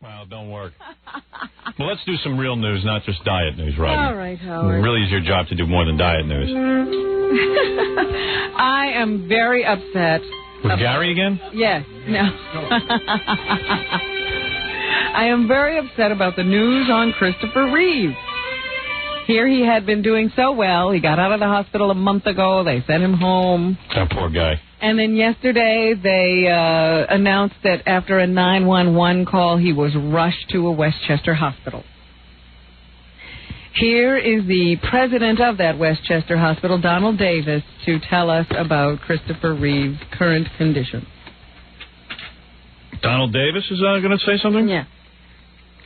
Well, don't work. Well, let's do some real news, not just diet news, Rodney. All right, Howard. It really is your job to do more than diet news. I am very upset. With Gary again? Yes. No. I am very upset about the news on Christopher Reeve. Here he had been doing so well. He got out of the hospital a month ago. They sent him home. That poor guy. And then yesterday they announced that after a 911 call, he was rushed to a Westchester hospital. Here is the president of that Westchester hospital, Donald Davis, to tell us about Christopher Reeve's current condition. Donald Davis is going to say something? Yeah.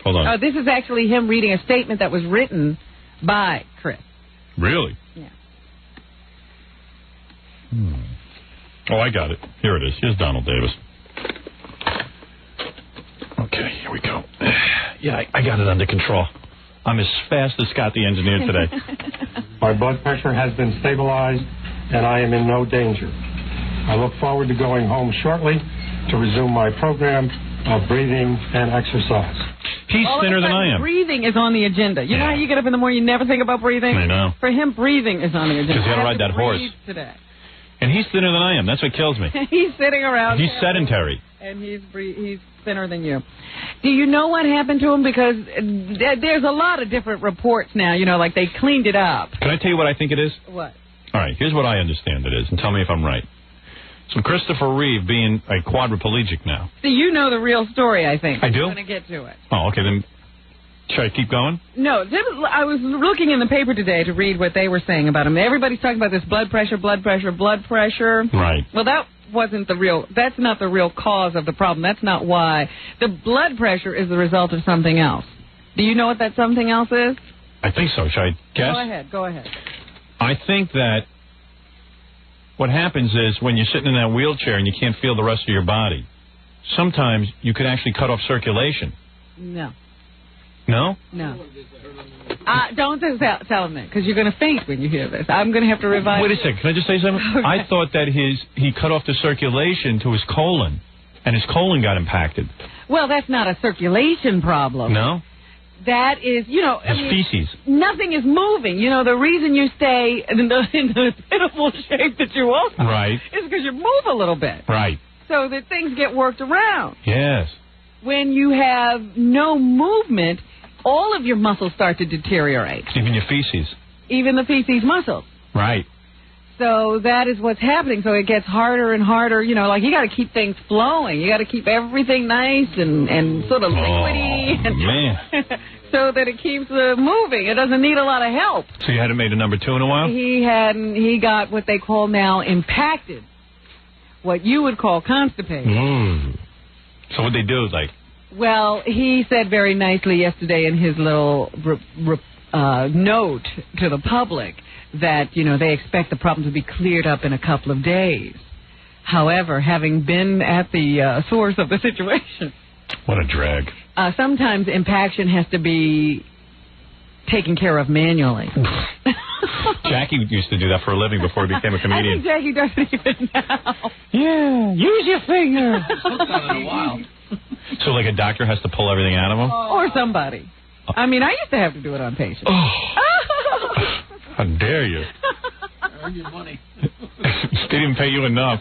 Hold on. This is actually him reading a statement that was written by Chris. Really? Yeah. Oh, I got it. Here it is. Here's Donald Davis. Okay, here we go. Yeah, I got it under control. I'm as fast as Scott the engineer today. My blood pressure has been stabilized, and I am in no danger. I look forward to going home shortly to resume my program of breathing and exercise. He's thinner than I am. Breathing is on the agenda. You know how you get up in the morning, you never think about breathing? I know. For him, breathing is on the agenda. Because he had to ride that horse. Today. And he's thinner than I am. That's what kills me. He's sitting around. He's sedentary. And he's thinner than you. Do you know what happened to him? Because there's a lot of different reports now. You know, like they cleaned it up. Can I tell you what I think it is? What? All right, here's what I understand it is, and tell me if I'm right. So Christopher Reeve being a quadriplegic now. See, you know the real story, I think. I do? I'm going to get to it. Oh, okay, then should I keep going? No, I was looking in the paper today to read what they were saying about him. Everybody's talking about this blood pressure. Right. Well, that's not the real cause of the problem. That's not why. The blood pressure is the result of something else. Do you know what that something else is? I think so. Should I guess? Go ahead. I think that what happens is when you're sitting in that wheelchair and you can't feel the rest of your body, sometimes you could actually cut off circulation. No. No? No. Don't tell him that, because you're going to faint when you hear this. I'm going to have to revise. Wait a second. Can I just say something? Okay. I thought that he cut off the circulation to his colon, and his colon got impacted. Well, that's not a circulation problem. No? That is, feces. Nothing is moving. You know, the reason you stay in the pitiful shape that you are right. is because you move a little bit. Right. So that things get worked around. Yes. When you have no movement, all of your muscles start to deteriorate. Even your feces. Even the feces muscles. Right. So that is what's happening. So it gets harder and harder. You know, like you got to keep things flowing. You got to keep everything nice and sort of liquidy. Oh, man. So that it keeps moving. It doesn't need a lot of help. So you hadn't made a number 2 in a while? He got what they call now impacted. What you would call constipated. So what'd they do, like? Well, he said very nicely yesterday in his little note to the public that, they expect the problem to be cleared up in a couple of days. However, having been at the source of the situation... What a drag. Sometimes impaction has to be taken care of manually. Jackie used to do that for a living before he became a comedian. I think Jackie does it even now. Yeah, use your finger. So like a doctor has to pull everything out of him? Or somebody. I mean, I used to have to do it on patients. How dare you? Earn your money. They didn't pay you enough.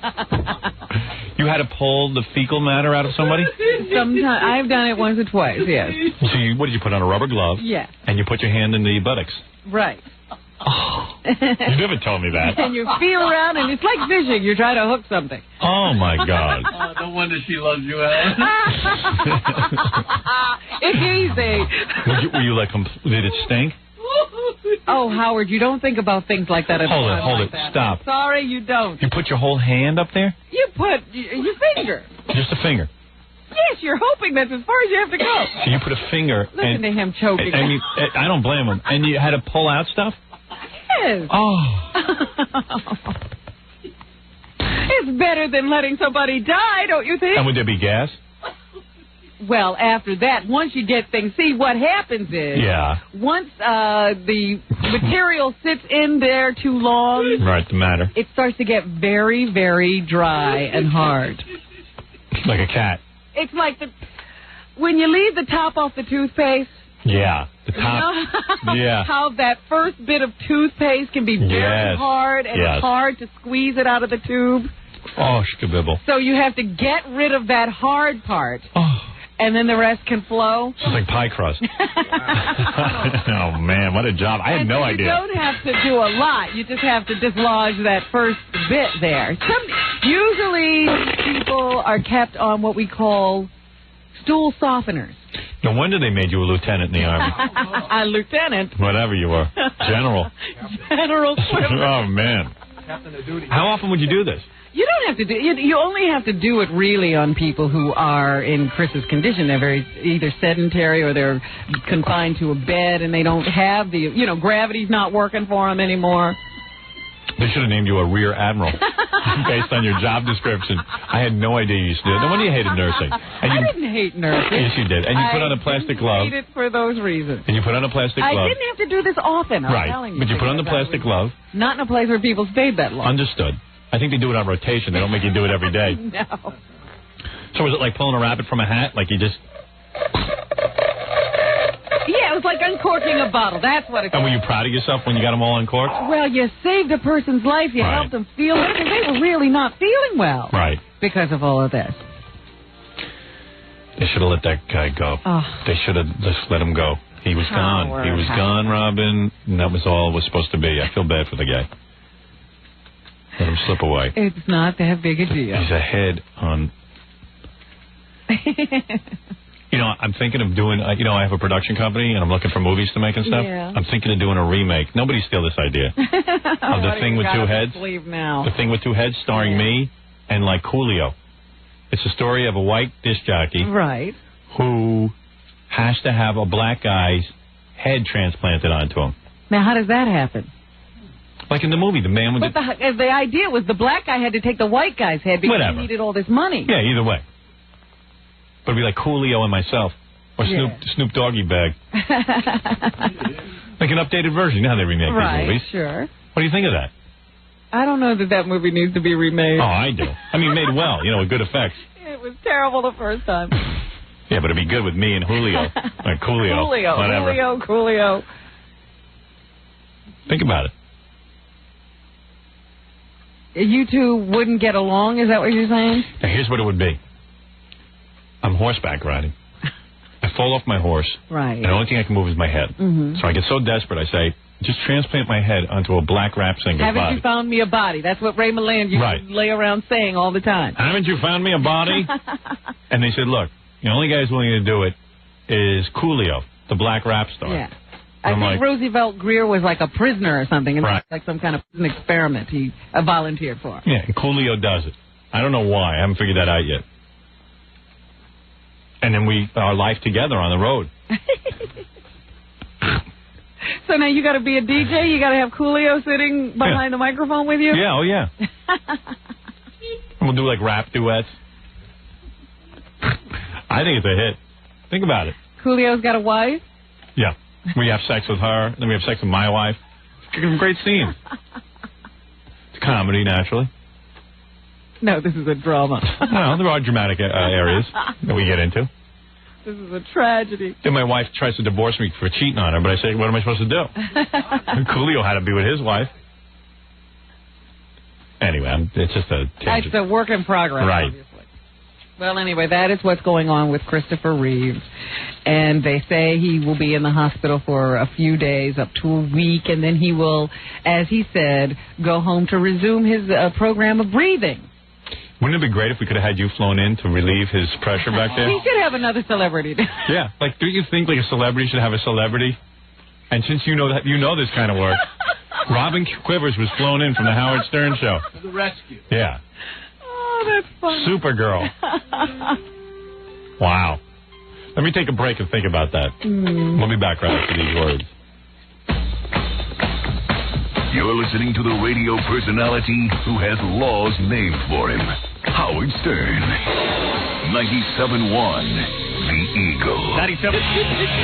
You had to pull the fecal matter out of somebody? Sometimes. I've done it once or twice, yes. So what did you put on, a rubber glove? Yes. And you put your hand in the buttocks? Right. Oh, you never told me that. And you feel around, and it's like fishing. You're trying to hook something. Oh, my God. No wonder she loves you, Alan. It's easy. Were you like, did it stink? Oh, Howard, you don't think about things like that at all. Hold it. Stop. Sorry, you don't. You put your whole hand up there? You put your finger. Just a finger? Yes, you're hoping that's as far as you have to go. So you put a finger... Listen to him choking. And I don't blame him. And you had to pull out stuff? Yes. Oh. It's better than letting somebody die, don't you think? And would there be gas? Well, after that, once you get things, see, what happens is, once the material sits in there too long, right, the matter, it starts to get very, very dry and hard. Like a cat. It's like when you leave the top off the toothpaste. Yeah, the top. Yeah. How that first bit of toothpaste can be very hard, and it's hard to squeeze it out of the tube. Oh, skibibble. So you have to get rid of that hard part. Oh. And then the rest can flow? It's like pie crust. Oh, man, what a job. I had no idea. You don't have to do a lot. You just have to dislodge that first bit there. Usually people are kept on what we call stool softeners. No wonder they made you a lieutenant in the Army. A lieutenant? Whatever you were. General. General Swimmer. Oh, man. How often would you do this? You don't have to do it. You only have to do it really on people who are in Chris's condition. They're very either sedentary or they're confined to a bed and they don't have the, gravity's not working for them anymore. They should have named you a rear admiral based on your job description. I had no idea you used to do it. No wonder you hated nursing. And I didn't hate nursing. Yes, you did. And you put on a plastic glove. I hate it for those reasons. And you put on a plastic glove. I didn't have to do this often. I'm telling you. But you put on the plastic glove. Not in a place where people stayed that long. Understood. I think they do it on rotation. They don't make you do it every day. No. So was it like pulling a rabbit from a hat? Like you just... Yeah, it was like uncorking a bottle. That's what it was. And were you proud of yourself when you got them all uncorked? Well, you saved a person's life. You helped them feel better. They were really not feeling well. Right. Because of all of this. They should have let that guy go. Oh. They should have just let him go. He was gone. He was gone, Robin. And that was all it was supposed to be. I feel bad for the guy. Let him slip away. It's not that big a deal. He's ahead on... I'm thinking of doing... I have a production company, and I'm looking for movies to make and stuff. Yeah. I'm thinking of doing a remake. Nobody steal this idea. Of The Thing with Two Heads. Now. The Thing with Two Heads, starring me and, like, Coolio. It's a story of a white disc jockey... Right. ...who has to have a black guy's head transplanted onto him. Now, how does that happen? Like in the movie, the man with the idea was the black guy had to take the white guy's head because he needed all this money. Yeah, either way. But it'd be like Coolio and myself. Or Snoop Doggy Bag. Like an updated version. You know how they remake these movies. Sure. What do you think of that? I don't know that movie needs to be remade. Oh, I do. I mean, made well, with good effects. It was terrible the first time. Yeah, but it'd be good with me and Julio. Or Coolio. Whatever. Coolio. Think about it. You two wouldn't get along? Is that what you're saying? Now, here's what it would be. I'm horseback riding. I fall off my horse. Right. And the only thing I can move is my head. Mm-hmm. So I get so desperate, I say, just transplant my head onto a black rap singer's body. Haven't you found me a body? That's what Ray Milland used to lay around saying all the time. Haven't you found me a body? And they said, look, the only guy who's willing to do it is Coolio, the black rap star. Yeah. I think Roosevelt Greer was like a prisoner or something. And like some kind of an experiment he volunteered for. Yeah, and Coolio does it. I don't know why. I haven't figured that out yet. And then our life together on the road. So now you got to be a DJ? You got to have Coolio sitting behind the microphone with you? Yeah, oh yeah. And we'll do like rap duets. I think it's a hit. Think about it. Coolio's got a wife? Yeah. We have sex with her, then we have sex with my wife. It's a great scene. It's a comedy, naturally. No, this is a drama. Well, there are dramatic areas that we get into. This is a tragedy. Then my wife tries to divorce me for cheating on her, but I say, what am I supposed to do? Coolio had to be with his wife. Anyway, it's just a tangent. It's a work in progress, obviously. Well, anyway, that is what's going on with Christopher Reeve. And they say he will be in the hospital for a few days, up to a week, and then he will, as he said, go home to resume his program of breathing. Wouldn't it be great if we could have had you flown in to relieve his pressure back there? We should have another celebrity. Yeah, like, do you think like a celebrity should have a celebrity? And since you know this kind of work, Robin Quivers was flown in from the Howard Stern show. For the rescue. Yeah. Oh, that's funny. Supergirl. Wow. Let me take a break and think about that. We'll be back right after these words. You're listening to the radio personality who has laws named for him. Howard Stern. 97.1 The Eagle. 97.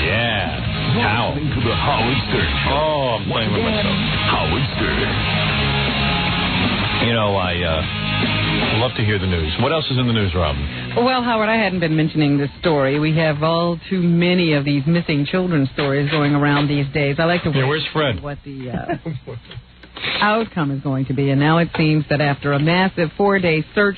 Yeah. How? Listening to the Howard Stern Show. Oh, I'm playing with myself. Howard Stern. You know, I'd love to hear the news. What else is in the news, Robin? Well, Howard, I hadn't been mentioning this story. We have all too many of these missing children stories going around these days. I like to wait where's Fred? to see what the outcome is going to be. And now it seems that after a massive 4-day search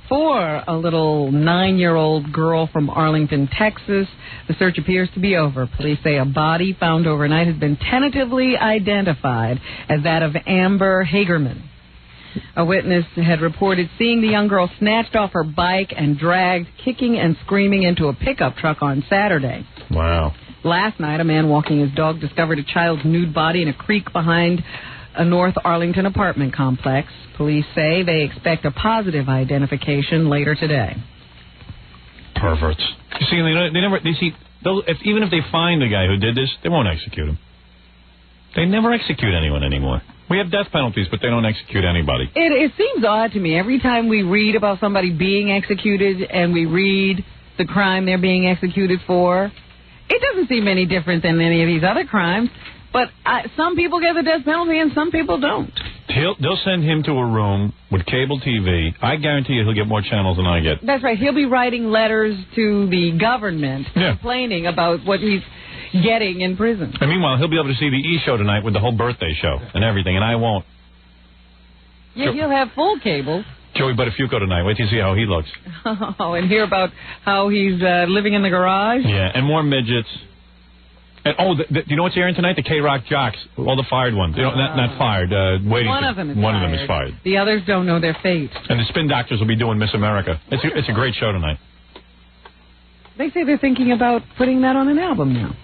for a little 9-year-old girl from Arlington, Texas, the search appears to be over. Police say a body found overnight has been tentatively identified as that of Amber Hagerman. A witness had reported seeing the young girl snatched off her bike and dragged, kicking and screaming, into a pickup truck on Saturday. Wow. Last night, a man walking his dog discovered a child's nude body in a creek behind a North Arlington apartment complex. Police say they expect a positive identification later today. Perverts. You see, even if they find the guy who did this, they won't execute him. They never execute anyone anymore. We have death penalties, but they don't execute anybody. It seems odd to me. Every time we read about somebody being executed and we read the crime they're being executed for, it doesn't seem any different than any of these other crimes. But some people get the death penalty and some people don't. They'll send him to a room with cable TV. I guarantee you he'll get more channels than I get. That's right. He'll be writing letters to the government complaining about what he's getting in prison. And meanwhile, he'll be able to see the E! Show tonight with the whole birthday show and everything, and I won't. Yeah, he'll have full cable. Joey Buttafuoco tonight. Wait till you see how he looks. Oh, and hear about how he's living in the garage? Yeah, and more midgets. And you know what's airing tonight? The K-Rock Jocks, all the fired ones. Not fired. Waiting. One of them is fired. The others don't know their fate. And the Spin Doctors will be doing Miss America. It's a great show tonight. They say they're thinking about putting that on an album now.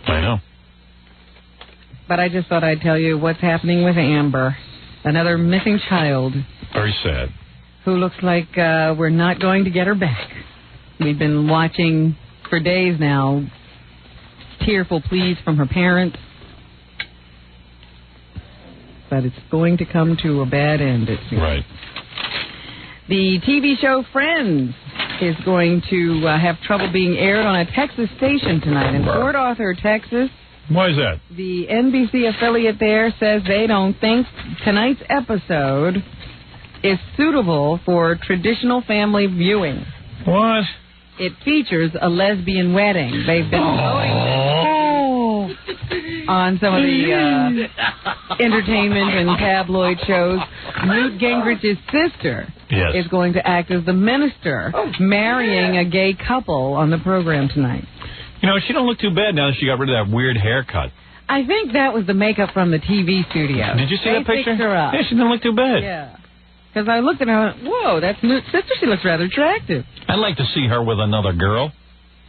I know. But I just thought I'd tell you what's happening with Amber, another missing child. Very sad. Who looks like we're not going to get her back. We've been watching for days now tearful pleas from her parents. But it's going to come to a bad end, it seems. Right. The TV show Friends is going to have trouble being aired on a Texas station tonight in Port Arthur, Texas. Why is that? The NBC affiliate there says they don't think tonight's episode is suitable for traditional family viewing. What? It features a lesbian wedding. They've been on some of the entertainment and tabloid shows. Newt Gingrich's sister is going to act as the minister, marrying a gay couple on the program tonight. You know, she don't look too bad now that she got rid of that weird haircut. I think that was the makeup from the TV studio. Did you see that picture? Fixed her up. Yeah, she didn't look too bad. Yeah. Because I looked at her and went, whoa, that's Newt's sister. She looks rather attractive. I'd like to see her with another girl.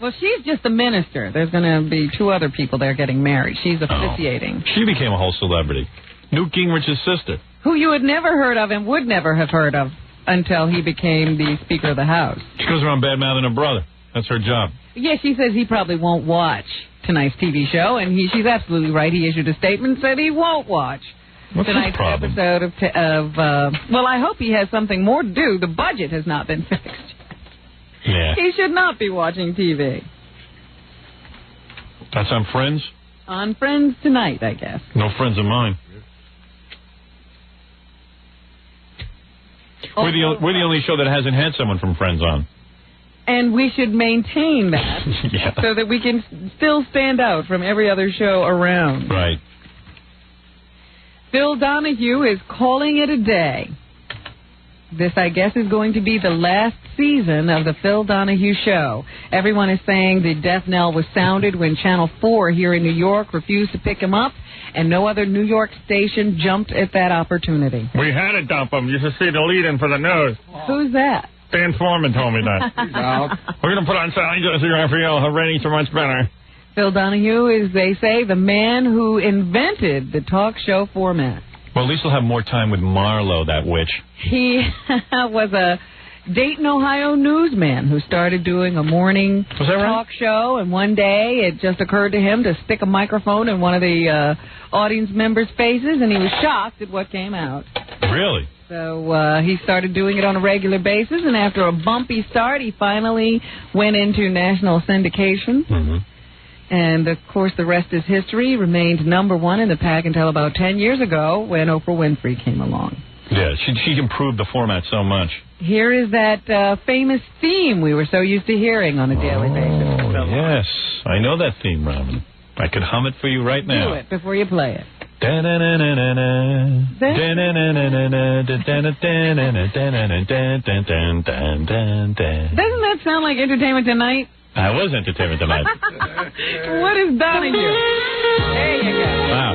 Well, she's just the minister. There's going to be 2 other people there getting married. She's officiating. She became a whole celebrity. Newt Gingrich's sister. Who you had never heard of and would never have heard of until he became the Speaker of the House. She goes around bad-mouthing her brother. That's her job. Yeah, she says he probably won't watch tonight's TV show, and she's absolutely right. He issued a statement and said he won't watch tonight's episode of well, I hope he has something more to do. The budget has not been fixed. Yeah. He should not be watching TV. That's on Friends? On Friends tonight, I guess. No friends of mine. We're the only show that hasn't had someone from Friends on. And we should maintain that so that we can still stand out from every other show around. Right. Phil Donahue is calling it a day. This, I guess, is going to be the last season of the Phil Donahue Show. Everyone is saying the death knell was sounded when Channel 4 here in New York refused to pick him up, and no other New York station jumped at that opportunity. We had to dump him. You should see the lead-in for the news. Who's that? Dan Foreman told me that. We're going to put on Sally Jesse Raphael. Her ratings are much better. Phil Donahue is, they say, the man who invented the talk show format. Well, at least we'll have more time with Marlo, that witch. He was a Dayton, Ohio newsman who started doing a morning talk show, and one day it just occurred to him to stick a microphone in one of the audience members' faces, and he was shocked at what came out. Really? So he started doing it on a regular basis, and after a bumpy start, he finally went into national syndication. Mm-hmm. And, of course, the rest is history. He remained #1 in the pack until about 10 years ago when Oprah Winfrey came along. Yeah, she improved the format so much. Here is that famous theme we were so used to hearing on a daily basis. Oh, yes. I know that theme, Robin. I could hum it for you right now. Do it before you play it. Doesn't that sound like Entertainment Tonight? I was Entertainment Tonight. What is Donahue? There you go. Wow.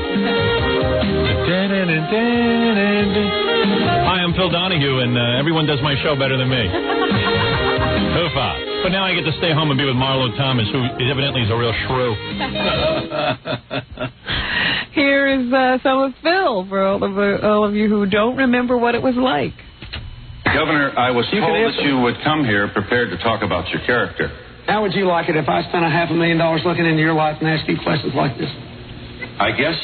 Hi, I'm Phil Donahue, and everyone does my show better than me. Hoofa. But now I get to stay home and be with Marlo Thomas, who evidently is a real shrew. Here is some of Phil for all of you who don't remember what it was like. Governor, I was told that you would come here prepared to talk about your character. How would you like it if I spent $500,000 looking into your life and asking questions like this? I guess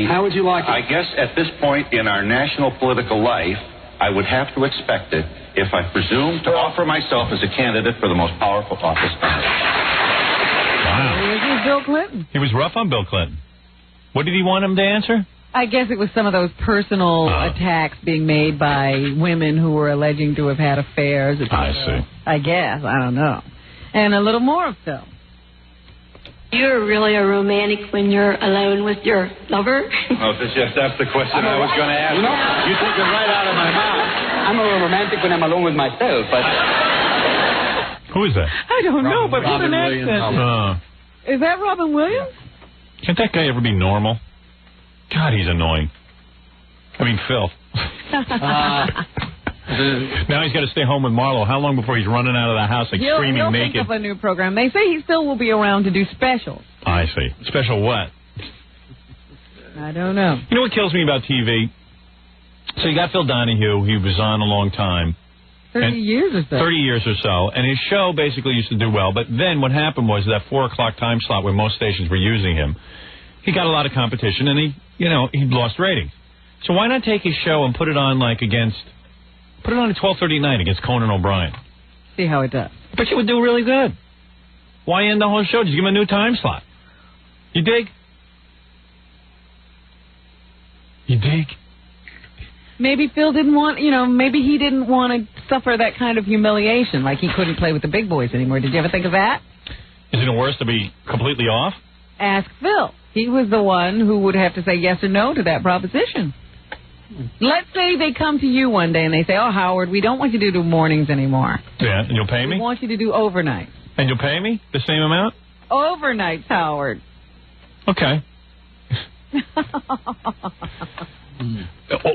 How would you like it? I guess at this point in our national political life, I would have to expect it if I presume to offer myself as a candidate for the most powerful office. Wow. This is Bill Clinton. He was rough on Bill Clinton. What did he want him to answer? I guess it was some of those personal attacks being made by women who were alleging to have had affairs. I see. I guess. I don't know. And a little more of Phil. You're really a romantic when you're alone with your lover? Oh, that's the question I was going to ask. You took it right out of my mouth. I'm a romantic when I'm alone with myself, but... Who is that? I don't know, but with an accent. Is that Robin Williams? Can't that guy ever be normal? God, he's annoying. I mean, Phil. Now he's got to stay home with Marlo. How long before he's running out of the house screaming he'll naked? Think of a new program. They say he still will be around to do specials. I see. Special what? I don't know. You know what kills me about TV? So you got Phil Donahue. He was on a long time. 30 years or so. 30 years or so. And his show basically used to do well. But then what happened was that 4 o'clock time slot where most stations were using him, he got a lot of competition and he lost ratings. So why not take his show and put it on at 12:30 at night against Conan O'Brien? See how it does. But you would do really good. Why end the whole show? Just give him a new time slot. You dig? You dig? Maybe Phil didn't want, maybe he didn't want to suffer that kind of humiliation, like he couldn't play with the big boys anymore. Did you ever think of that? Isn't it worse to be completely off? Ask Phil. He was the one who would have to say yes or no to that proposition. Let's say they come to you one day and they say, oh, Howard, we don't want you to do mornings anymore. Yeah, and you'll pay me? We want you to do overnights. And you'll pay me the same amount? Overnights, Howard. Okay.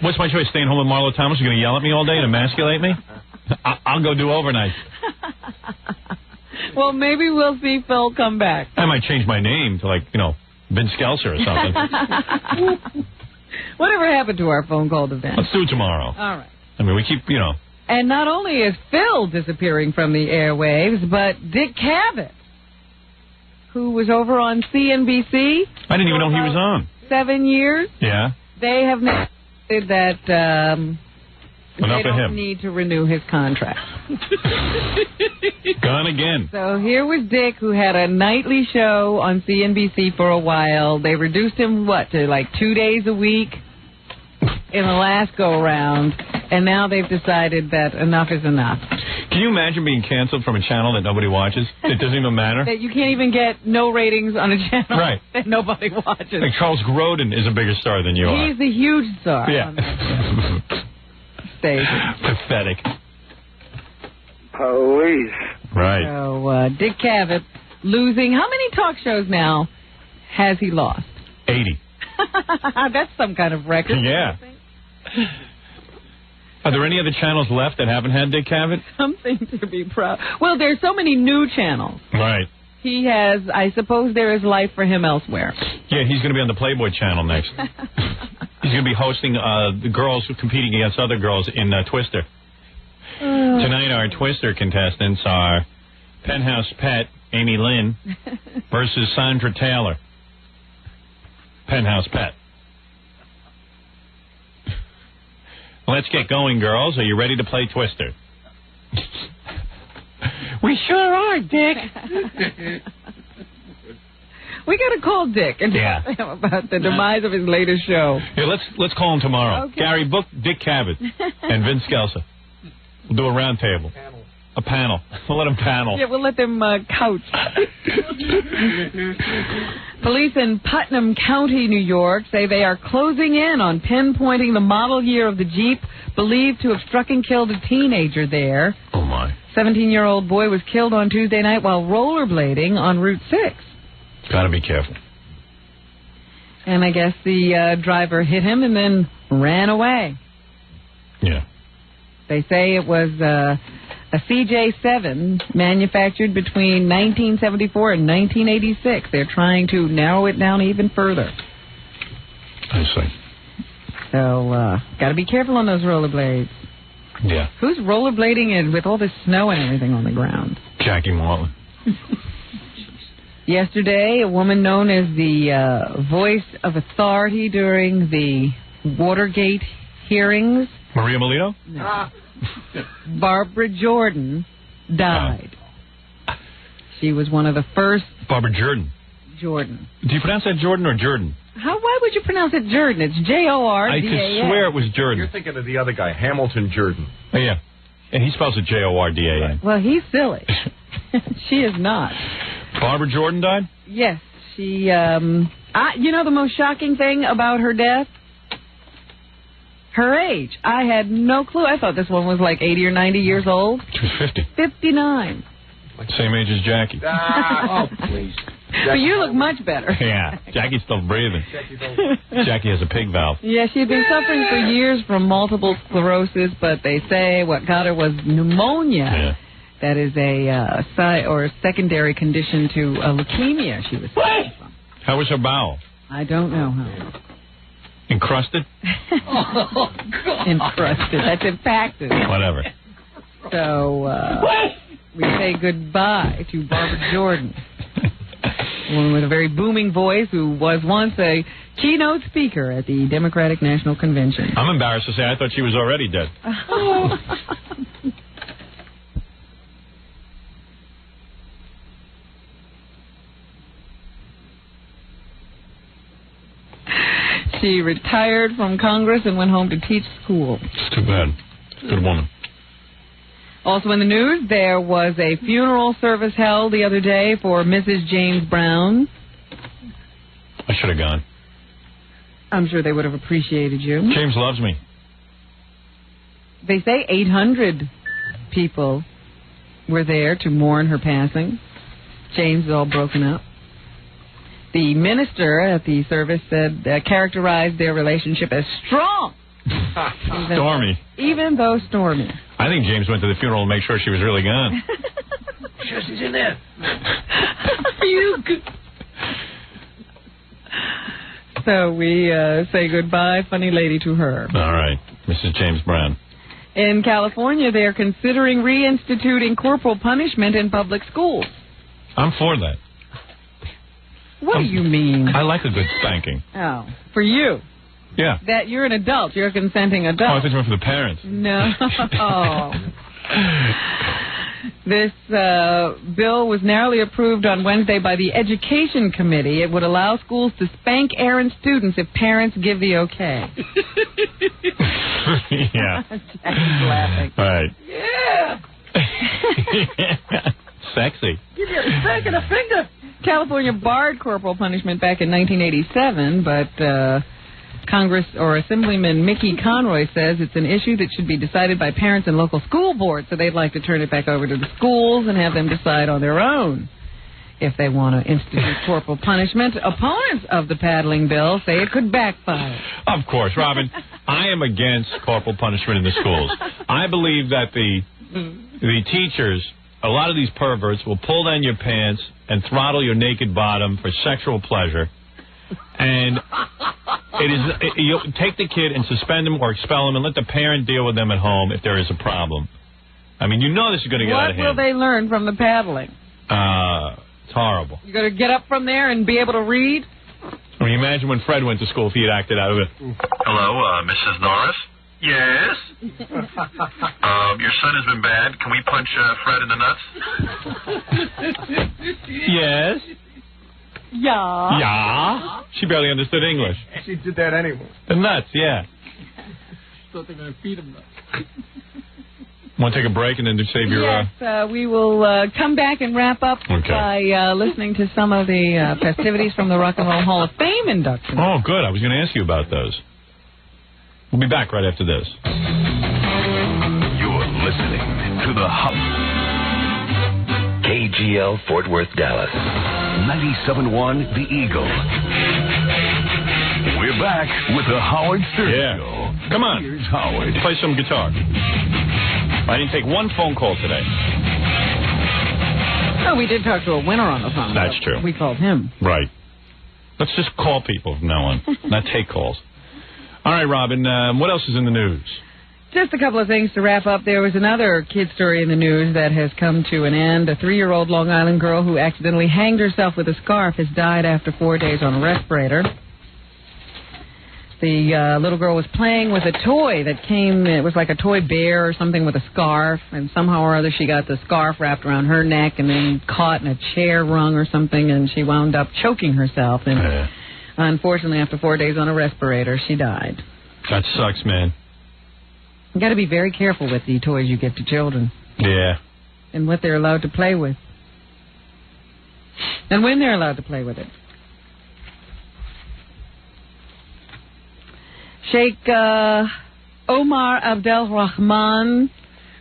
What's my choice? Staying home with Marlo Thomas? You're going to yell at me all day and emasculate me? I'll go do overnight. Well, maybe we'll see Phil come back. I might change my name to, Vince Skelser or something. Whatever happened to our phone call to Vince? Let's do it tomorrow. All right. I mean, we keep, And not only is Phil disappearing from the airwaves, but Dick Cavett, who was over on CNBC. I didn't even know he was on. 7 years. Yeah. They have said that they don't need to renew his contract. Gone again. So here was Dick, who had a nightly show on CNBC for a while. They reduced him, to 2 days a week in the last go-around. And now they've decided that enough is enough. Can you imagine being canceled from a channel that nobody watches? It doesn't even matter. That you can't even get no ratings on a channel that nobody watches. Like Charles Grodin is a bigger star than you are. He's the huge star. Yeah. On that stage. Pathetic. Police. Right. So Dick Cavett losing. How many talk shows now has he lost? 80. That's some kind of record. Yeah. Are there any other channels left that haven't had Dick Cavett? Something to be proud. Well, there's so many new channels. Right. He has, I suppose there is life for him elsewhere. Yeah, he's going to be on the Playboy channel next. He's going to be hosting the girls competing against other girls in Twister. Tonight, our Twister contestants are Penthouse Pet, Amy Lynn, versus Sandra Taylor. Penthouse Pet. Let's get going, girls. Are you ready to play Twister? We sure are, Dick. We got to call Dick and Yeah. tell him about the demise of his latest show. Yeah, let's call him tomorrow. Okay. Gary, book Dick Cavett and Vince Scelsa. We'll do a round table. A panel. We'll let them panel. Yeah, we'll let them couch. Police in Putnam County, New York, say they are closing in on pinpointing the model year of the Jeep believed to have struck and killed a teenager there. Oh, my. 17-year-old boy was killed on Tuesday night while rollerblading on Route 6. Gotta be careful. And I guess the driver hit him and then ran away. Yeah. They say it was a CJ7 manufactured between 1974 and 1986. They're trying to narrow it down even further. I see. So, got to be careful on those rollerblades. Yeah. Who's rollerblading in with all this snow and everything on the ground? Jackie Marlin. Yesterday, a woman known as the voice of authority during the Watergate hearings, Maria Molino? No. Barbara Jordan, died. She was one of the first... Barbara Jordan. Jordan. Do you pronounce that Jordan or Jordan? Why would you pronounce it Jordan? It's Jordan. I could swear it was Jordan. You're thinking of the other guy, Hamilton Jordan. Oh, yeah. And he spells it Jordan. Well, he's silly. She is not. Barbara Jordan died? Yes. She, you know the most shocking thing about her death? Her age. I had no clue. I thought this one was like 80 or 90 years old. She was 50. 59. Same age as Jackie. Oh, please. But you look much better. Yeah. Jackie's still breathing. Jackie has a pig valve. Yeah, she had been suffering for years from multiple sclerosis, but they say what got her was pneumonia. Yeah. That is a secondary condition to leukemia she was suffering from. How was her bowel? I don't know how. Encrusted? Oh, God. Encrusted. That's impacted. Whatever. So, we say goodbye to Barbara Jordan, a woman with a very booming voice who was once a keynote speaker at the Democratic National Convention. I'm embarrassed to say I thought she was already dead. She retired from Congress and went home to teach school. It's too bad. Good woman. Also in the news, there was a funeral service held the other day for Mrs. James Brown. I should have gone. I'm sure they would have appreciated you. James loves me. They say 800 people were there to mourn her passing. James is all broken up. The minister at the service said characterized their relationship as strong. Stormy. Even though stormy. I think James went to the funeral to make sure she was really gone. Sure, she's in there. So we say goodbye, funny lady, to her. All right. Mrs. James Brown. In California, they're considering reinstituting corporal punishment in public schools. I'm for that. What do you mean? I like a good spanking. Oh, for you? Yeah. That you're an adult. You're a consenting adult. Oh, I thought you meant for the parents. No. This bill was narrowly approved on Wednesday by the Education Committee. It would allow schools to spank errant students if parents give the okay. Yeah. Jackie's laughing. All right. Yeah. Sexy. Give you a spank and a finger. California barred corporal punishment back in 1987, but Congress or Assemblyman Mickey Conroy says it's an issue that should be decided by parents and local school boards, so they'd like to turn it back over to the schools and have them decide on their own if they want to institute corporal punishment. Opponents of the paddling bill say it could backfire. Of course, Robin. I am against corporal punishment in the schools. I believe that the teachers, a lot of these perverts, will pull down your pants and throttle your naked bottom for sexual pleasure. And you take the kid and suspend him or expel him and let the parent deal with them at home if there is a problem. I mean, you know this is going to get out of hand. What will they learn from the paddling? It's horrible. You going to get up from there and be able to read? I mean, imagine when Fred went to school if he had acted out of it. Hello, Mrs. Norris? Yes? Your son has been bad. Can we punch Fred in the nuts? Yes. Yeah. Yeah. She barely understood English. She did that anyway. The nuts, yeah. Thought they were going to feed him nuts. Want to take a break and then just save your... Yes, we will come back and wrap up by listening to some of the festivities from the Rock and Roll Hall of Fame induction. Oh, good. I was going to ask you about those. We'll be back right after this. You're listening to the Hub. KGL Fort Worth, Dallas. 97.1 The Eagle. We're back with the Howard Stern Show. Come on. Here's Howard. Play some guitar. I didn't take one phone call today. Oh, we did talk to a winner on the phone. That's true. We called him. Right. Let's just call people from now on, not take calls. All right, Robin, what else is in the news? Just a couple of things to wrap up. There was another kid story in the news that has come to an end. A 3-year-old Long Island girl who accidentally hanged herself with a scarf has died after 4 days on a respirator. The little girl was playing with a toy that came, it was like a toy bear or something with a scarf, and somehow or other she got the scarf wrapped around her neck and then caught in a chair rung or something, and she wound up choking herself. And unfortunately, after 4 days on a respirator, she died. That sucks, man. You got to be very careful with the toys you get to children. Yeah. And what they're allowed to play with. And when they're allowed to play with it. Sheikh Omar Abdel Rahman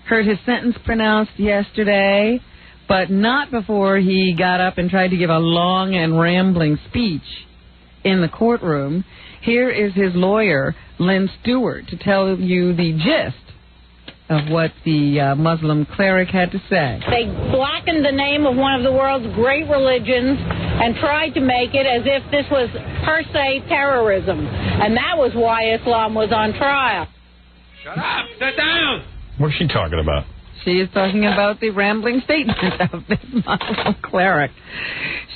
heard his sentence pronounced yesterday, but not before he got up and tried to give a long and rambling speech in the courtroom. Here is his lawyer, Lynn Stewart, to tell you the gist of what the Muslim cleric had to say. They blackened the name of one of the world's great religions and tried to make it as if this was per se terrorism. And that was why Islam was on trial. Shut up! Sit down! What's she talking about? She is talking about the rambling statement of this Muslim cleric.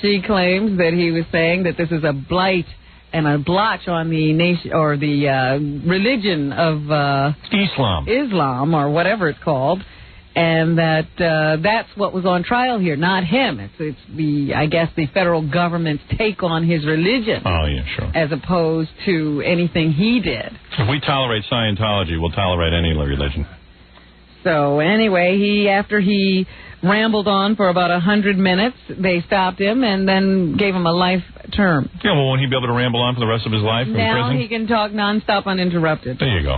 She claims that he was saying that this is a blight and a blotch on the nation or the religion of Islam, or whatever it's called, and that that's what was on trial here, not him. It's the, I guess, the federal government's take on his religion. Oh, yeah, sure. As opposed to anything he did. If we tolerate Scientology, we'll tolerate any religion. So anyway, after he rambled on for about 100 minutes, they stopped him and then gave him a life term. Yeah, well, won't he be able to ramble on for the rest of his life in now prison? He can talk nonstop uninterrupted. There you go.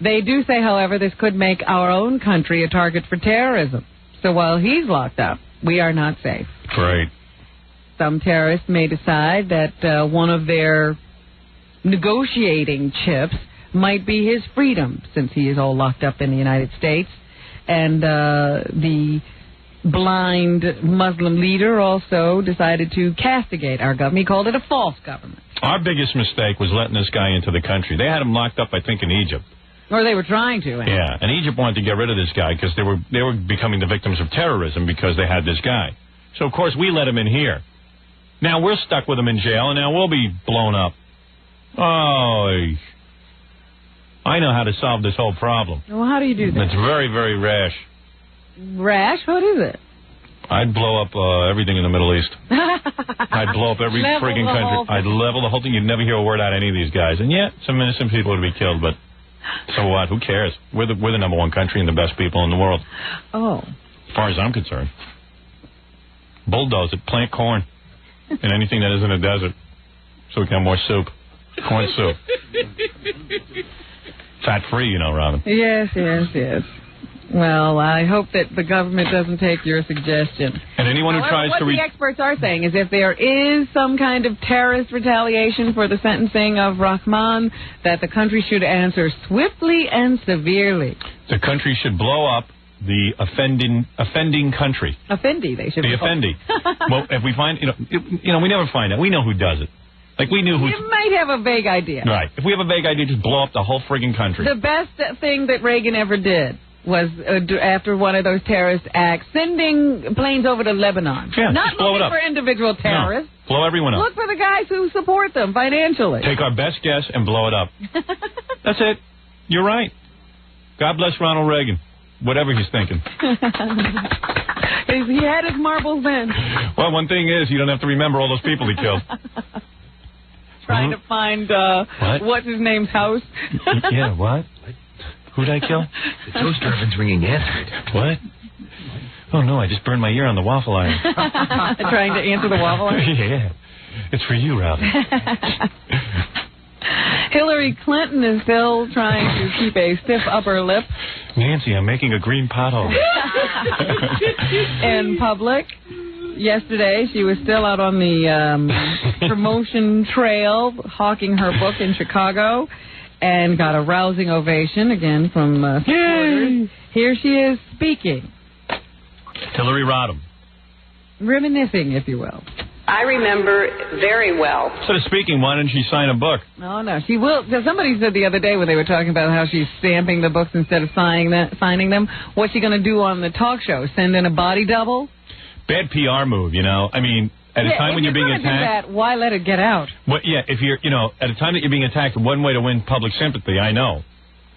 They do say, however, this could make our own country a target for terrorism. So while he's locked up, we are not safe. Great. Some terrorists may decide that one of their negotiating chips might be his freedom, since he is all locked up in the United States. And the blind Muslim leader also decided to castigate our government. He called it a false government. Our biggest mistake was letting this guy into the country. They had him locked up, I think, in Egypt. Or they were trying to. Yeah, and Egypt wanted to get rid of this guy because they were becoming the victims of terrorism because they had this guy. So, of course, we let him in here. Now we're stuck with him in jail, and now we'll be blown up. Oh, I know how to solve this whole problem. Well, how do you do that? It's very, very rash. Rash? What is it? I'd blow up everything in the Middle East. I'd blow up every friggin' country. I'd level the whole thing. You'd never hear a word out of any of these guys. And yeah, some innocent people would be killed, but so what? Who cares? We're the number one country and the best people in the world. Oh. As far as I'm concerned. Bulldoze it. Plant corn. And anything that isn't a desert. So we can have more soup. Corn soup. Fat-free, you know, Robin. Yes, yes, yes. Well, I hope that the government doesn't take your suggestion. And anyone who tries to... What the experts are saying is if there is some kind of terrorist retaliation for the sentencing of Rahman, that the country should answer swiftly and severely. The country should blow up the offending country. Offendy, they should be. The offendy. Well, if we find... You know, we never find out. We know who does it. Like, we knew who... You might have a vague idea. Right. If we have a vague idea, just blow up the whole friggin' country. The best thing that Reagan ever did was, after one of those terrorist acts, sending planes over to Lebanon. Yeah, not just blow looking it up. for individual terrorists. No, blow everyone up. Look for the guys who support them financially. Take our best guess and blow it up. That's it. You're right. God bless Ronald Reagan. Whatever he's thinking. He had his marbles then. Well, one thing is, you don't have to remember all those people he killed. Trying to find, what's his name's house. Yeah, what? Who'd I kill? The toaster oven's ringing answered. What? Oh, no, I just burned my ear on the waffle iron. Trying to answer the waffle iron? Yeah. It's for you, Robin. Hillary Clinton is still trying to keep a stiff upper lip. Nancy, I'm making a green pothole. In public. Yesterday, she was still out on the promotion trail, hawking her book in Chicago, and got a rousing ovation, again, from supporters. Here she is speaking. Hillary Rodham. Reminiscing, if you will. I remember very well. Instead of speaking, why didn't she sign a book? Oh, no. She will. Somebody said the other day when they were talking about how she's stamping the books instead of signing them, what's she going to do on the talk show? Send in a body double? Bad PR move, you know. I mean, at a time when you're being attacked. Do that, why let it get out? Well, yeah, if you're, at a time that you're being attacked, one way to win public sympathy, I know,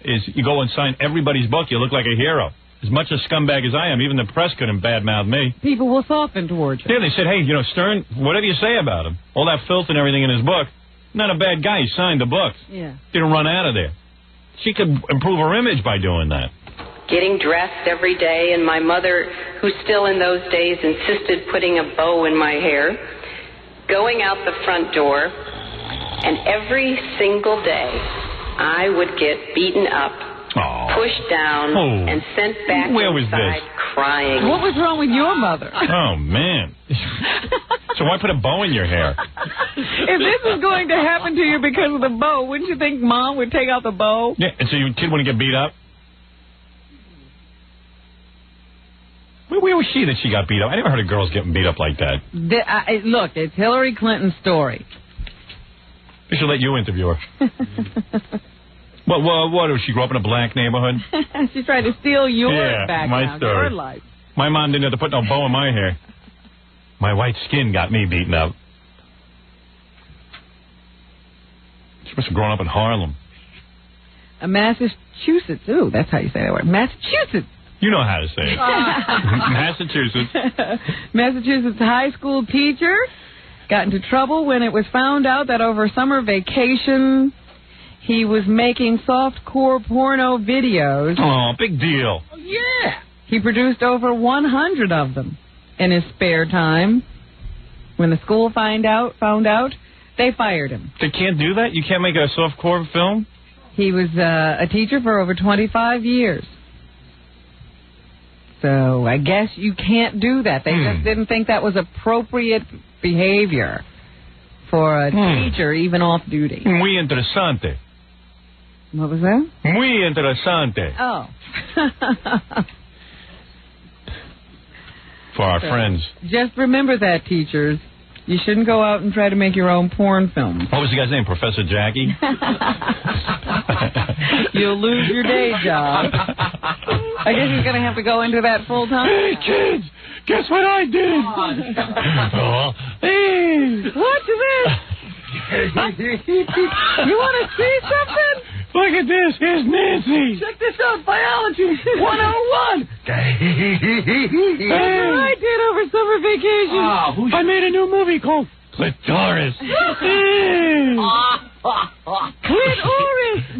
is you go and sign everybody's book. You look like a hero. As much a scumbag as I am, even the press couldn't badmouth me. People will soften towards you. Yeah, they said, hey, Stern, whatever you say about him, all that filth and everything in his book, not a bad guy. He signed the books. Yeah. Didn't run out of there. She could improve her image by doing that. Getting dressed every day, and my mother, who still in those days insisted putting a bow in my hair, going out the front door, and every single day I would get beaten up, pushed down, and sent back inside crying. What was wrong with your mother? Oh, man. So why put a bow in your hair? If this was going to happen to you because of the bow, wouldn't you think Mom would take out the bow? Yeah, and so your kid wouldn't get beat up? Where was she that she got beat up? I never heard of girls getting beat up like that. Look, it's Hillary Clinton's story. We should let you interview her. What, did she grow up in a black neighborhood? She tried to steal your background, my story. your life. My mom didn't have to put no bow in my hair. My white skin got me beaten up. She must have grown up in Harlem. Massachusetts. Ooh, that's how you say that word. Massachusetts. You know how to say it. Massachusetts. Massachusetts high school teacher got into trouble when it was found out that over summer vacation he was making softcore porno videos. Oh, big deal. Oh, yeah. He produced over 100 of them in his spare time. When the school found out, they fired him. They can't do that? You can't make a softcore film? He was a teacher for over 25 years. So I guess you can't do that. They just didn't think that was appropriate behavior for a teacher, even off duty. Muy interesante. What was that? Muy interesante. Oh. For our friends. Just remember that, teachers. You shouldn't go out and try to make your own porn film. What was the guy's name? Professor Jackie? You'll lose your day job. I guess he's going to have to go into that full time. Hey, kids, guess what I did? Hey, watch this. You want to see something? Look at this. Here's Nancy. Check this out. Biology 101. That's what I did over summer vacation. I made a new movie called Clitoris. Clitoris.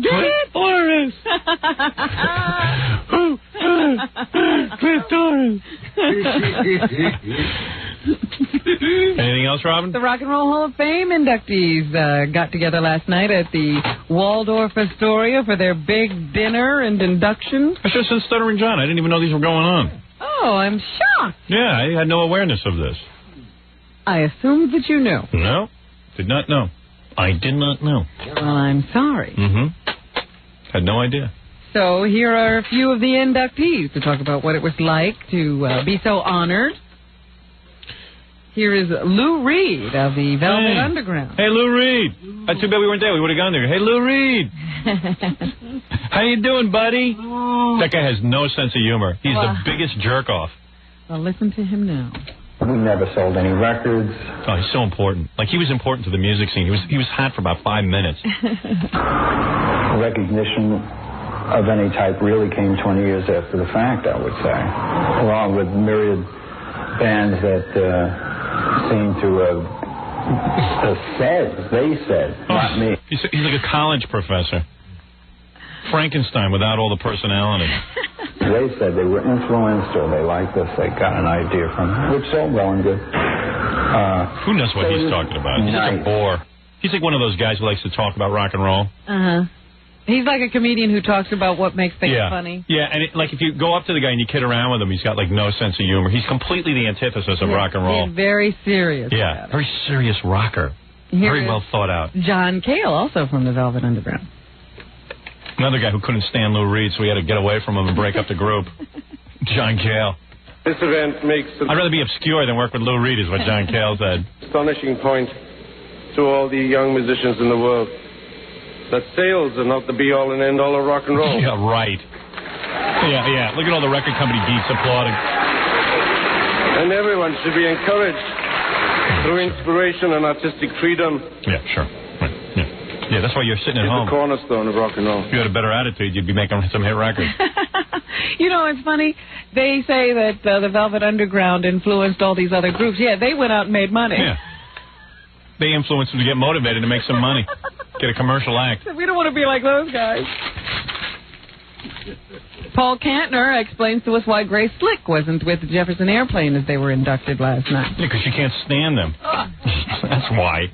Get it? Clitoris. Clitoris. Anything else, Robin? The Rock and Roll Hall of Fame inductees got together last night at the Waldorf Astoria for their big dinner and induction. I should have said Stuttering John. I didn't even know these were going on. Oh, I'm shocked. Yeah, I had no awareness of this. I assumed that you knew. No, did not know. I did not know. Well, I'm sorry. Had no idea. So here are a few of the inductees to talk about what it was like to be so honored. Here is Lou Reed of the Velvet Underground. Hey, Lou Reed. Too bad we weren't there. We would have gone there. Hey, Lou Reed. How you doing, buddy? That guy has no sense of humor. He's the biggest jerk-off. Well, listen to him now. We never sold any records. Oh, he's so important. Like, he was important to the music scene. He was hot for about 5 minutes. Recognition of any type really came 20 years after the fact, I would say, along with myriad bands that seem to have they said, not me. He's like a college professor. Frankenstein without all the personality. They said they were influenced or they liked us. They got an idea from it, which is all well and good. Who knows what he's talking about? He's like a bore. He's like one of those guys who likes to talk about rock and roll. He's like a comedian who talks about what makes things funny. Yeah, and like if you go up to the guy and you kid around with him, he's got like no sense of humor. He's completely the antithesis of rock and roll. He's very serious. Yeah, very serious rocker. Very well thought out. John Cale, also from the Velvet Underground. Another guy who couldn't stand Lou Reed, so we had to get away from him and break up the group. John Cale. This event makes I'd rather be obscure than work with Lou Reed, is what John Cale said. Astonishing point to all the young musicians in the world that sales are not the be-all and end-all of rock and roll. Yeah, right. Yeah. Look at all the record company geeks applauding. And everyone should be encouraged through inspiration and artistic freedom. Yeah, sure. Right. Yeah, that's why you're sitting at home. It's the cornerstone of rock and roll. If you had a better attitude, you'd be making some hit records. You know, it's funny. They say that the Velvet Underground influenced all these other groups. Yeah, they went out and made money. Yeah. They influenced them to get motivated to make some money. Get a commercial act. We don't want to be like those guys. Paul Kantner explains to us why Grace Slick wasn't with the Jefferson Airplane as they were inducted last night. Yeah, because she can't stand them. That's why.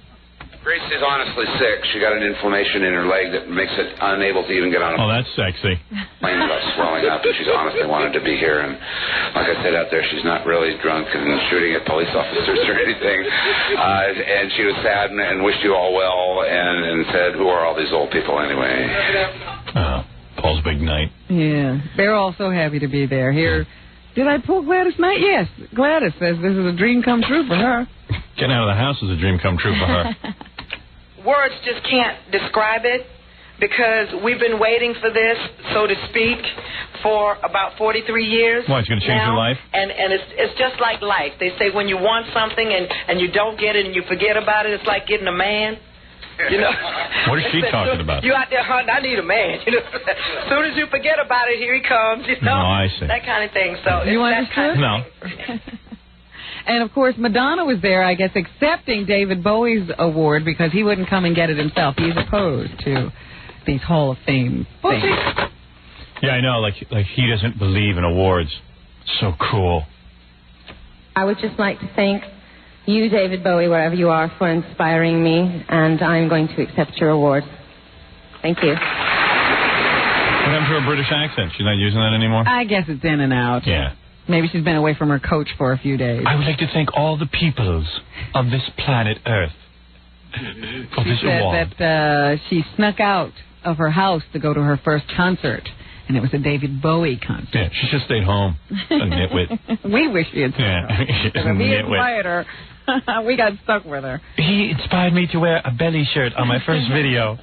Grace is honestly sick. She got an inflammation in her leg that makes it unable to even get on a plane. Oh, that's sexy. Plane without swelling up, and she's honestly wanted to be here. And like I said out there, she's not really drunk and shooting at police officers or anything. And she was sad and wished you all well and said, who are all these old people anyway? Paul's big night. Yeah, they're all so happy to be there. Here, did I pull Gladys Knight? Yes, Gladys says this is a dream come true for her. Getting out of the house is a dream come true for her. Words just can't describe it because we've been waiting for this, so to speak, for about 43 years. Why, it's going to change your life? And it's just like life. They say when you want something and you don't get it and you forget about it, it's like getting a man. You know? What is she talking about? You out there hunting, I need a man. You know? As soon as you forget about it, here he comes. You know? No, I see. That kind of thing. So you understood? No. And, of course, Madonna was there, I guess, accepting David Bowie's award because he wouldn't come and get it himself. He's opposed to these Hall of Fame things. Yeah, I know. Like he doesn't believe in awards. So cool. I would just like to thank you, David Bowie, wherever you are, for inspiring me, and I'm going to accept your award. Thank you. What happened to her British accent? She's not using that anymore? I guess it's in and out. Yeah. Maybe she's been away from her coach for a few days. I would like to thank all the peoples of this planet Earth for this award. She said that she snuck out of her house to go to her first concert, and it was a David Bowie concert. Yeah, she should have stayed home. A nitwit. We wish she had stayed home. If he inspired her, we got stuck with her. He inspired me to wear a belly shirt on my first video.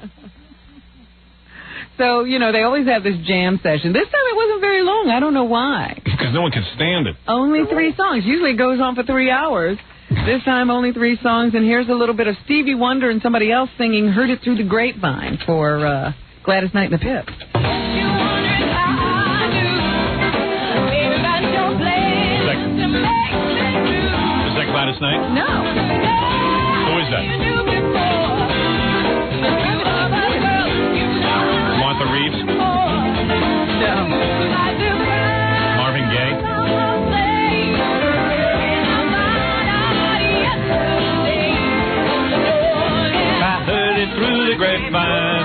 So, you know, they always have this jam session. This time it wasn't very long. I don't know why. Because no one can stand it. Only 3 songs. Usually it goes on for 3 hours. This time only 3 songs. And here's a little bit of Stevie Wonder and somebody else singing Heard It Through the Grapevine for Gladys Knight and the Pips. Is that Gladys Knight? No. Who is that? Martha Reeves? No. Marvin Gaye? I heard it through the grapevine.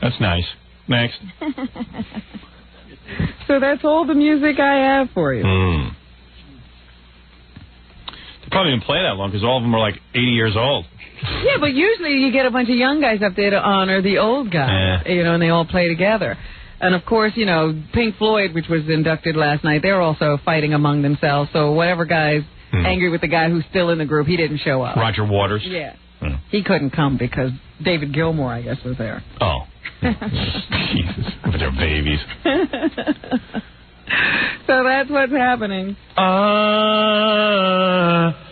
That's nice. Next. So that's all the music I have for you. They probably didn't play that long because all of them are like 80 years old. Yeah, but usually you get a bunch of young guys up there to honor the old guys, you know, and they all play together. And, of course, you know, Pink Floyd, which was inducted last night, they're also fighting among themselves. So whatever guy's angry with the guy who's still in the group, he didn't show up. Roger Waters? Yeah. He couldn't come because David Gilmour, I guess, was there. Oh. Jesus. With their babies. So that's what's happening.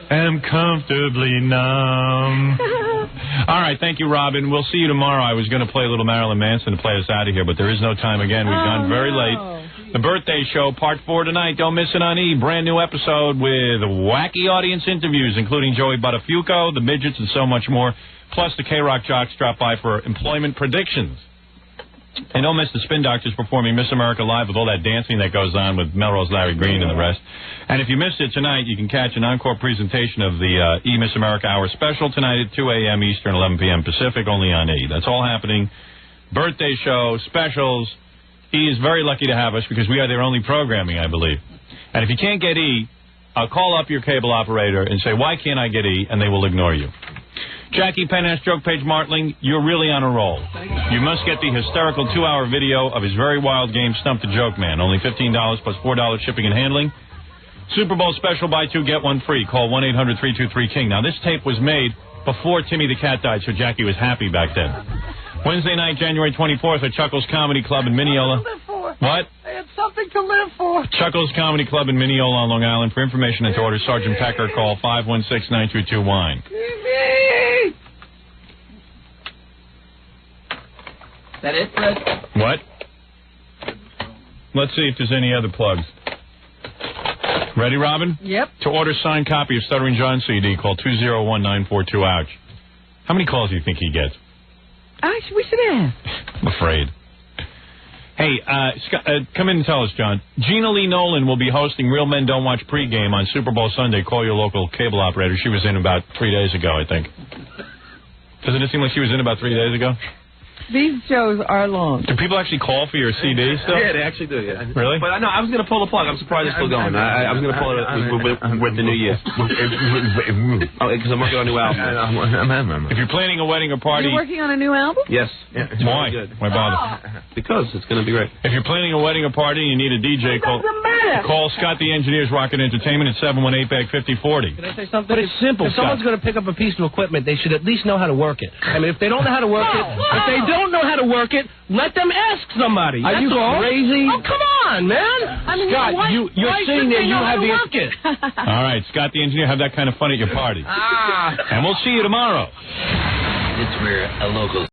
Am comfortably numb. All right, thank you, Robin. We'll see you tomorrow. I was going to play a little Marilyn Manson to play us out of here, but there is no time again. We've gone very late. The Birthday Show, Part 4 tonight. Don't miss it on E! Brand new episode with wacky audience interviews, including Joey Buttafuoco, the Midgets, and so much more. Plus, the K-Rock jocks drop by for employment predictions. And don't miss the Spin Doctors performing Miss America Live with all that dancing that goes on with Melrose Larry Green and the rest. And if you missed it tonight, you can catch an encore presentation of the E! Miss America Hour special tonight at 2 a.m. Eastern, 11 p.m. Pacific, only on E! That's all happening. Birthday show, specials. E! is very lucky to have us because we are their only programming, I believe. And if you can't get E!, call up your cable operator and say, why can't I get E!, and they will ignore you. Jackie Penn, Joke Page Martling, you're really on a roll. You must get the hysterical 2-hour video of his very wild game, Stump the Joke Man. Only $15 plus $4 shipping and handling. Super Bowl special, buy two, get one free. Call 1-800-323-KING. Now, this tape was made before Timmy the Cat died, so Jackie was happy back then. Wednesday night, January 24th at Chuckles Comedy Club in Mineola. What? I had something to live for. Chuckles Comedy Club in Mineola on Long Island. For information and to order Sergeant Pecker, call 516-922-WINE. Is that it, Fred? What? Let's see if there's any other plugs. Ready, Robin? Yep. To order signed copy of Stuttering John CD, call 201-942-OUCH. How many calls do you think he gets? We should ask. I'm afraid. Hey, Scott, come in and tell us, John. Gina Lee Nolan will be hosting Real Men Don't Watch pregame on Super Bowl Sunday. Call your local cable operator. She was in about 3 days ago, I think. Doesn't it seem like she was in about 3 days ago? These shows are long. Do people actually call for your CD stuff? Yeah, they actually do, yeah. Really? But I was going to pull the plug. I'm surprised it's still going. I was going to pull it with the new year. Oh, because I'm working on a new album. If you're planning a wedding or party... You're working on a new album? Yes. Yeah, why? Really good. Why bother? Because it's going to be great. If you're planning a wedding or party and you need a DJ, call Scott the Engineer's Rocket Entertainment at 718-BAG-5040. Can I say something? But it's simple. If someone's going to pick up a piece of equipment, they should at least know how to work it. I mean, if they don't know how to work it, if they don't know how to work it, let them ask somebody. Are you crazy? Oh, come on, man. I mean, Scott, you're saying that you have the work it. All right, Scott the Engineer, have that kind of fun at your party. And we'll see you tomorrow. It's where a local